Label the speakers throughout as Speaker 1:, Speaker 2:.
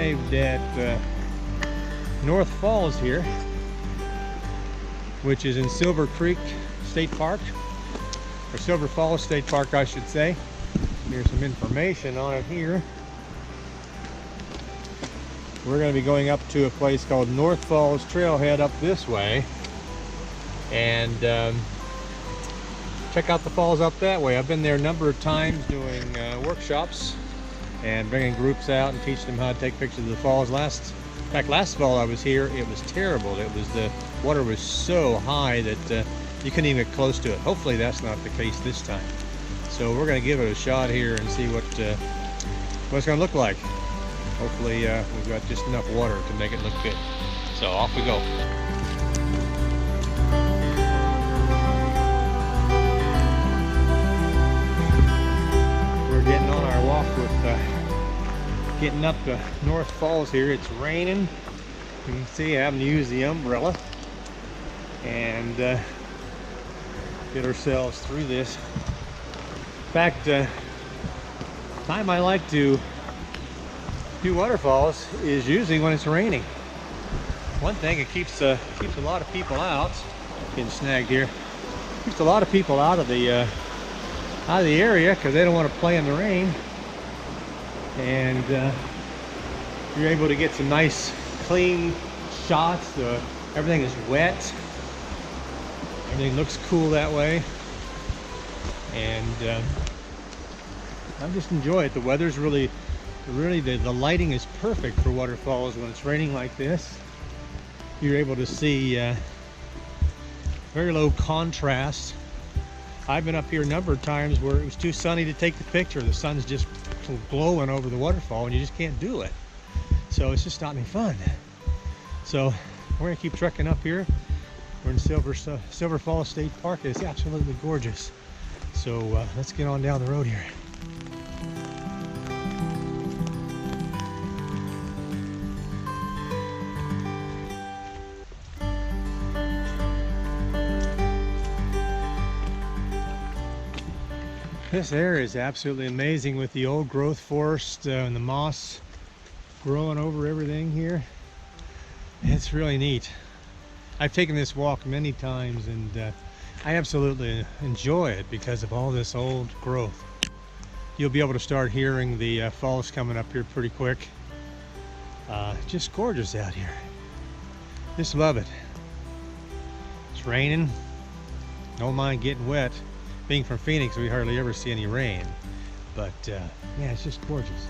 Speaker 1: arrived at North Falls here, which is in Silver Creek State Park, or Silver Falls State Park, I should say. Here's some information on it here. We're going to be going up to a place called North Falls Trailhead up this way, and check out the falls up that way. I've been there a number of times doing workshops and bringing groups out and teaching them how to take pictures of the falls. Last fall I was here, it was terrible. The water was so high that you couldn't even get close to it. Hopefully that's not the case this time. So we're going to give it a shot here and see what it's going to look like. Hopefully we've got just enough water to make it look good. So off we go. We're getting on our walk with getting up to North Falls here. It's raining. You can see having to use the umbrella and get ourselves through this. In fact, time I like to do waterfalls is usually when it's raining. One thing, it keeps a lot of people out. Getting snagged here. Keeps a lot of people out of the area because they don't want to play in the rain, and you're able to get some nice clean shots. Everything is wet. Everything looks cool that way, and I just enjoy it. The weather's really the lighting is perfect for waterfalls when it's raining like this. You're able to see very low contrast. I've been up here a number of times where it was too sunny to take the picture. The sun's just glowing over the waterfall and you just can't do it. So it's just not any fun. So we're gonna keep trekking up here. We're in Silver Falls State Park. It's absolutely gorgeous. So let's get on down the road here. This area is absolutely amazing with the old growth forest and the moss growing over everything here. It's really neat. I've taken this walk many times and I absolutely enjoy it because of all this old growth. You'll be able to start hearing the falls coming up here pretty quick. Just gorgeous out here. Just love it. It's raining. Don't mind getting wet. Being from Phoenix, we hardly ever see any rain, but yeah, it's just gorgeous.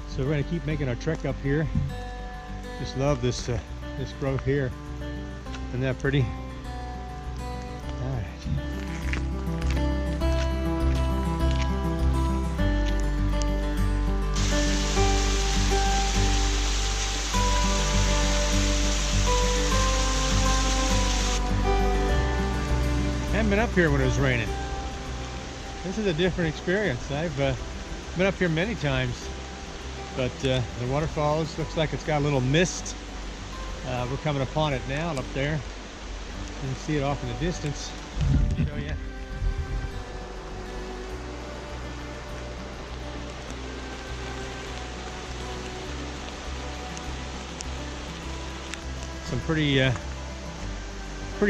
Speaker 1: So we're going to keep making our trek up here. Just love this this growth here. Isn't that pretty? All right. I haven't been up here when it was raining. This is a different experience. I've been up here many times, but the waterfalls looks like it's got a little mist. We're coming upon it now up there. You can see it off in the distance. I'll show you. Some pretty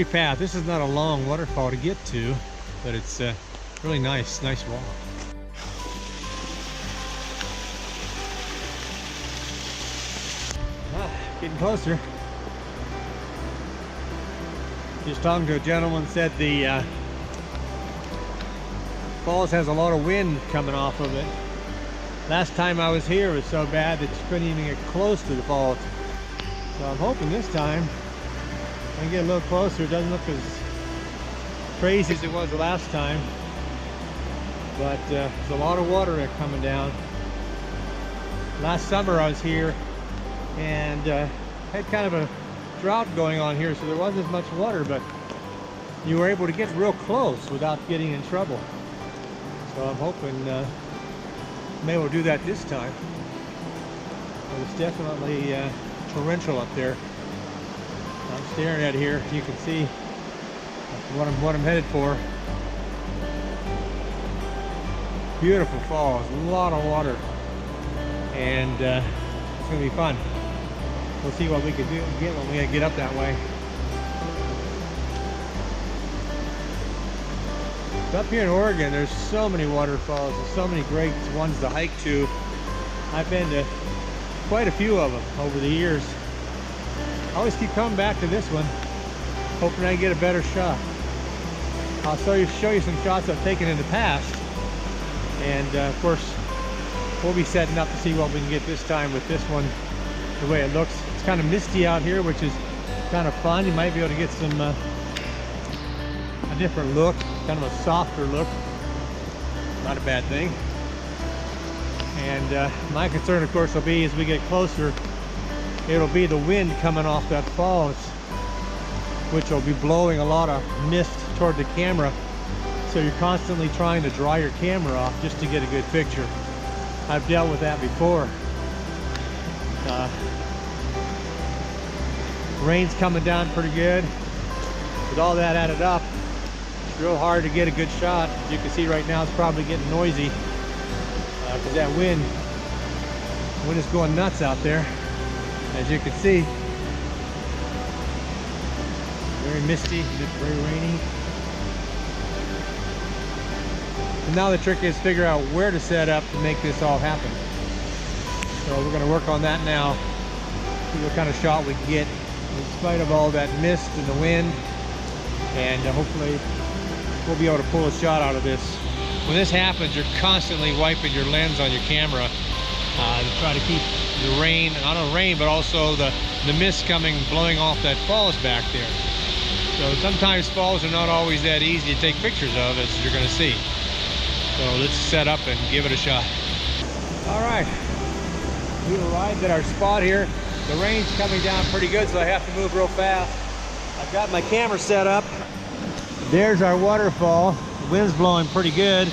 Speaker 1: path. This is not a long waterfall to get to, but it's really nice walk. Getting closer. Just talking to a gentleman, said the falls has a lot of wind coming off of it. Last time I was here it was so bad that you couldn't even get close to the falls. So I'm hoping this time I can get a little closer. It doesn't look as crazy as it was the last time. But there's a lot of water coming down. Last summer I was here and had kind of a drought going on here, so there wasn't as much water, but you were able to get real close without getting in trouble. So I'm hoping I'm able to do that this time. But it's definitely torrential up there. I'm staring at it here. You can see what I'm headed for. Beautiful falls, a lot of water, and it's gonna be fun. We'll see what we can get when we get up that way. Up here in Oregon, there's so many waterfalls and so many great ones to hike to. I've been to quite a few of them over the years. I always keep coming back to this one, hoping I can get a better shot. I'll show you some shots I've taken in the past, and of course we'll be setting up to see what we can get this time with this one. The way it looks, it's kind of misty out here, which is kind of fun. You might be able to get some a different look, kind of a softer look. Not a bad thing. And my concern, of course, will be as we get closer, it'll be the wind coming off that falls, which will be blowing a lot of mist toward the camera. So you're constantly trying to dry your camera off just to get a good picture. I've dealt with that before. Rain's coming down pretty good. With all that added up, it's real hard to get a good shot. As you can see right now, it's probably getting noisy because that wind is going nuts out there. As you can see, very misty, very rainy. And now the trick is figure out where to set up to make this all happen. So we're going to work on that now. See what kind of shot we can get in spite of all that mist and the wind. And hopefully we'll be able to pull a shot out of this. When this happens, you're constantly wiping your lens on your camera to try to keep the rain, not only rain, but also the mist blowing off that falls back there. So sometimes falls are not always that easy to take pictures of, as you're going to see. So let's set up and give it a shot. All right, we've arrived at our spot here. The rain's coming down pretty good, so I have to move real fast. I've got my camera set up. There's our waterfall. The wind's blowing pretty good.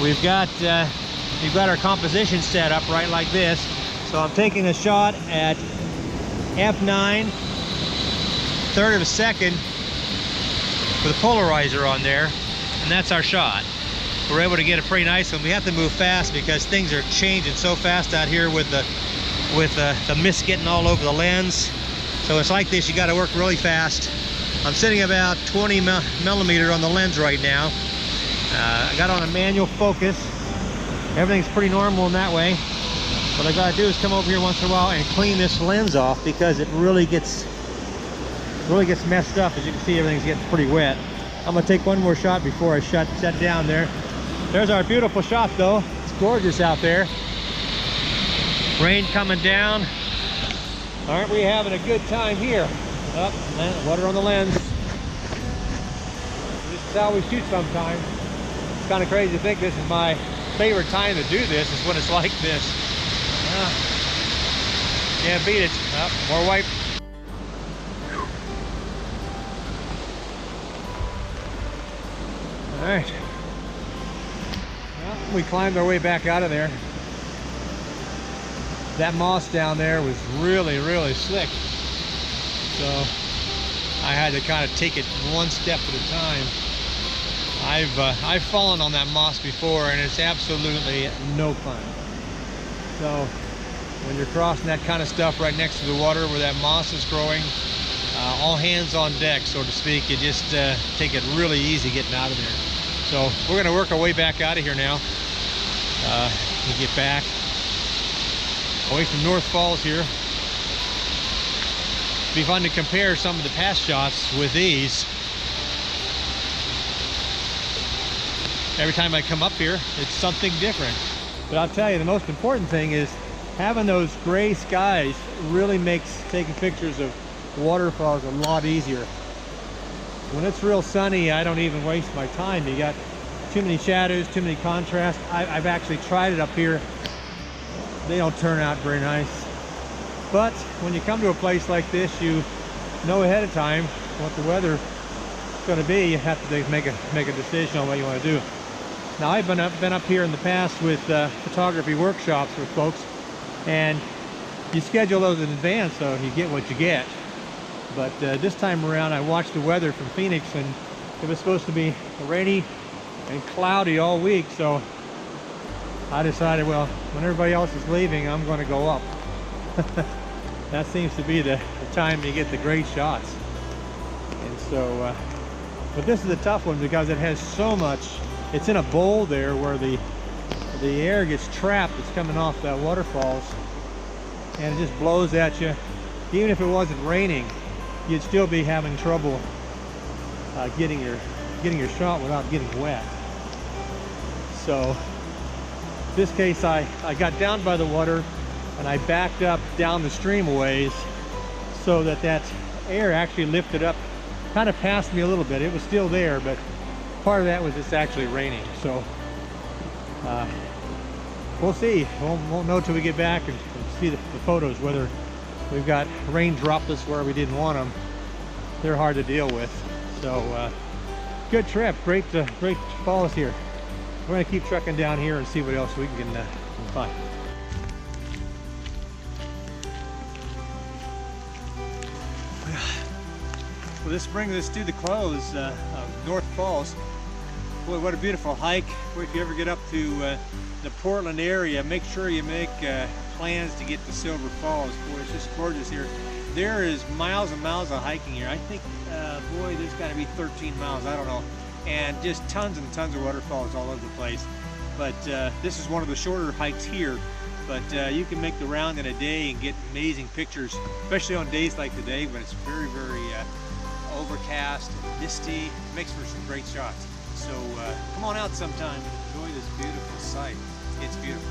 Speaker 1: We've got our composition set up right like this. So I'm taking a shot at f9, third of a second with a polarizer on there, and that's our shot. We're able to get a pretty nice one. We have to move fast because things are changing so fast out here with the mist getting all over the lens. So it's like this, you got to work really fast. I'm sitting about 20 millimeter on the lens right now. I got on a manual focus. Everything's pretty normal in that way. What I got to do is come over here once in a while and clean this lens off because it really gets messed up. As you can see, everything's getting pretty wet. I'm gonna take one more shot before I shut down there. There's our beautiful shot though. It's gorgeous out there. Rain coming down. Aren't we having a good time here? Water on the lens. This is how we shoot sometimes. It's kind of crazy to think this is my favorite time to do this, is when it's like this. Can't beat it. More wipe. All right. Well, we climbed our way back out of there. That moss down there was really, really slick. So I had to kind of take it one step at a time. I've fallen on that moss before, and it's absolutely no fun. So when you're crossing that kind of stuff right next to the water where that moss is growing, all hands on deck, so to speak. You just take it really easy getting out of there. So we're going to work our way back out of here now. We get back away from North Falls here. It'll be fun to compare some of the past shots with these. Every time I come up here, it's something different. But I'll tell you, the most important thing is having those gray skies really makes taking pictures of waterfalls a lot easier. When it's real sunny, I don't even waste my time. You got too many shadows, too many contrast. I've actually tried it up here. They don't turn out very nice. But when you come to a place like this, you know ahead of time what the weather's going to be. You have to make a decision on what you want to do. Now, I've been up here in the past with photography workshops with folks, and you schedule those in advance so you get what you get. But this time around, I watched the weather from Phoenix, and it was supposed to be rainy and cloudy all week. So I decided, well, when everybody else is leaving, I'm going to go up. That seems to be the time you get the great shots. And so, but this is a tough one because it has so much. It's in a bowl there where the air gets trapped. It's coming off that waterfalls, and it just blows at you. Even if it wasn't raining, you'd still be having trouble getting your shot without getting wet. So in this case, I got down by the water and I backed up down the stream a ways so that air actually lifted up, kind of past me a little bit. It was still there, but part of that was it's actually raining. So we'll see. Won't know till we get back and see the photos whether we've got rain droplets where we didn't want them. They're hard to deal with. So good trip, great falls here. We're gonna keep trucking down here and see what else we can find. Well, this brings us to the close of North Falls. Boy, what a beautiful hike. Boy, if you ever get up to the Portland area, make sure you make plans to get to Silver Falls. Boy, it's just gorgeous here. There is miles and miles of hiking here. I think, boy, there's got to be 13 miles, I don't know. And just tons and tons of waterfalls all over the place. But this is one of the shorter hikes here. But you can make the round in a day and get amazing pictures, especially on days like today when it's very, very overcast and misty. It makes for some great shots. So come on out sometime and enjoy this beautiful sight. It's beautiful.